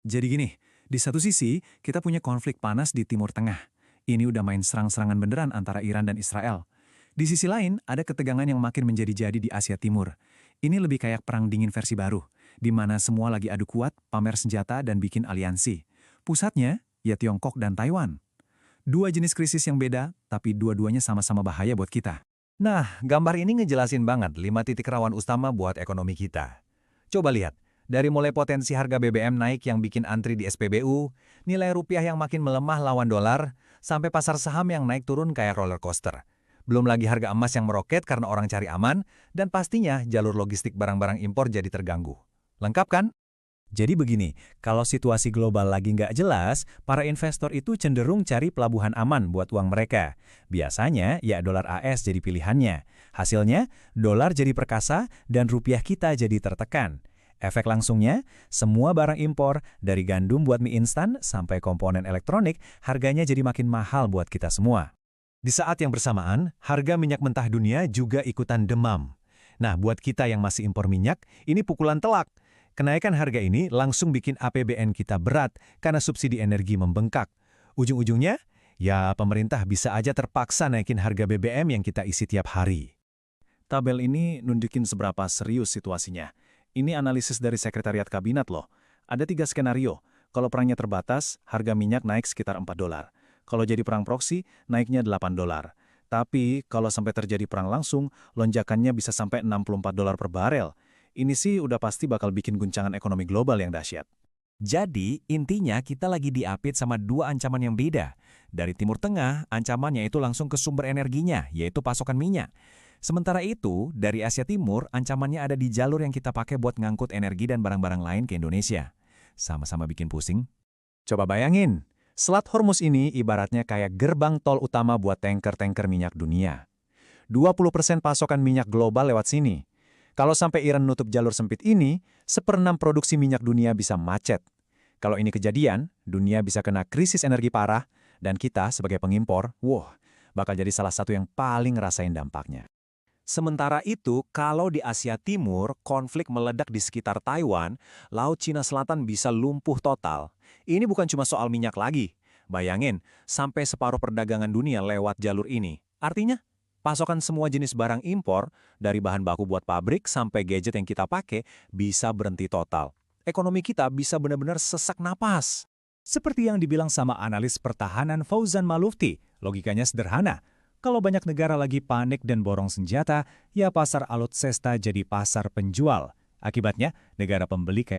Jadi gini, di satu sisi kita punya konflik panas di Timur Tengah. Ini udah main serang-serangan beneran antara Iran dan Israel. Di sisi lain, ada ketegangan yang makin menjadi-jadi di Asia Timur. Ini lebih kayak perang dingin versi baru, di mana semua lagi adu kuat, pamer senjata, dan bikin aliansi. Pusatnya, ya Tiongkok dan Taiwan. Dua jenis krisis yang beda, tapi dua-duanya sama-sama bahaya buat kita. Nah, gambar ini ngejelasin banget 5 titik rawan utama buat ekonomi kita. Coba lihat, dari mulai potensi harga BBM naik yang bikin antri di SPBU, nilai rupiah yang makin melemah lawan dolar, sampai pasar saham yang naik turun kayak roller coaster. Belum lagi harga emas yang meroket karena orang cari aman, dan pastinya jalur logistik barang-barang impor jadi terganggu. Lengkap kan? Jadi begini, kalau situasi global lagi nggak jelas, para investor itu cenderung cari pelabuhan aman buat uang mereka. Biasanya, ya dolar AS jadi pilihannya. Hasilnya, dolar jadi perkasa dan rupiah kita jadi tertekan. Efek langsungnya, semua barang impor, dari gandum buat mie instan sampai komponen elektronik, harganya jadi makin mahal buat kita semua. Di saat yang bersamaan, harga minyak mentah dunia juga ikutan demam. Nah, buat kita yang masih impor minyak, ini pukulan telak. Kenaikan harga ini langsung bikin APBN kita berat karena subsidi energi membengkak. Ujung-ujungnya, ya pemerintah bisa aja terpaksa naikin harga BBM yang kita isi tiap hari. Tabel ini nunjukin seberapa serius situasinya. Ini analisis dari Sekretariat Kabinet loh. Ada 3 skenario. Kalau perangnya terbatas, harga minyak naik sekitar 4 dolar. Kalau jadi perang proksi, naiknya 8 dolar. Tapi kalau sampai terjadi perang langsung, lonjakannya bisa sampai 64 dolar per barel. Ini sih udah pasti bakal bikin guncangan ekonomi global yang dahsyat. Jadi, intinya kita lagi diapit sama dua ancaman yang beda. Dari Timur Tengah, ancamannya itu langsung ke sumber energinya, yaitu pasokan minyak. Sementara itu, dari Asia Timur, ancamannya ada di jalur yang kita pakai buat ngangkut energi dan barang-barang lain ke Indonesia. Sama-sama bikin pusing. Coba bayangin, Selat Hormuz ini ibaratnya kayak gerbang tol utama buat tanker-tanker minyak dunia. 20% pasokan minyak global lewat sini. Kalau sampai Iran nutup jalur sempit ini, 1/6 produksi minyak dunia bisa macet. Kalau ini kejadian, dunia bisa kena krisis energi parah, dan kita sebagai pengimpor, bakal jadi salah satu yang paling ngerasain dampaknya. Sementara itu, kalau di Asia Timur, konflik meledak di sekitar Taiwan, Laut Cina Selatan bisa lumpuh total. Ini bukan cuma soal minyak lagi. Bayangin, sampai separuh perdagangan dunia lewat jalur ini. Artinya, pasokan semua jenis barang impor, dari bahan baku buat pabrik sampai gadget yang kita pakai, bisa berhenti total. Ekonomi kita bisa benar-benar sesak napas. Seperti yang dibilang sama analis pertahanan Fauzan Malufti, logikanya sederhana. Kalau banyak negara lagi panik dan borong senjata, ya pasar alutsista jadi pasar penjual. Akibatnya, negara pembeli kayak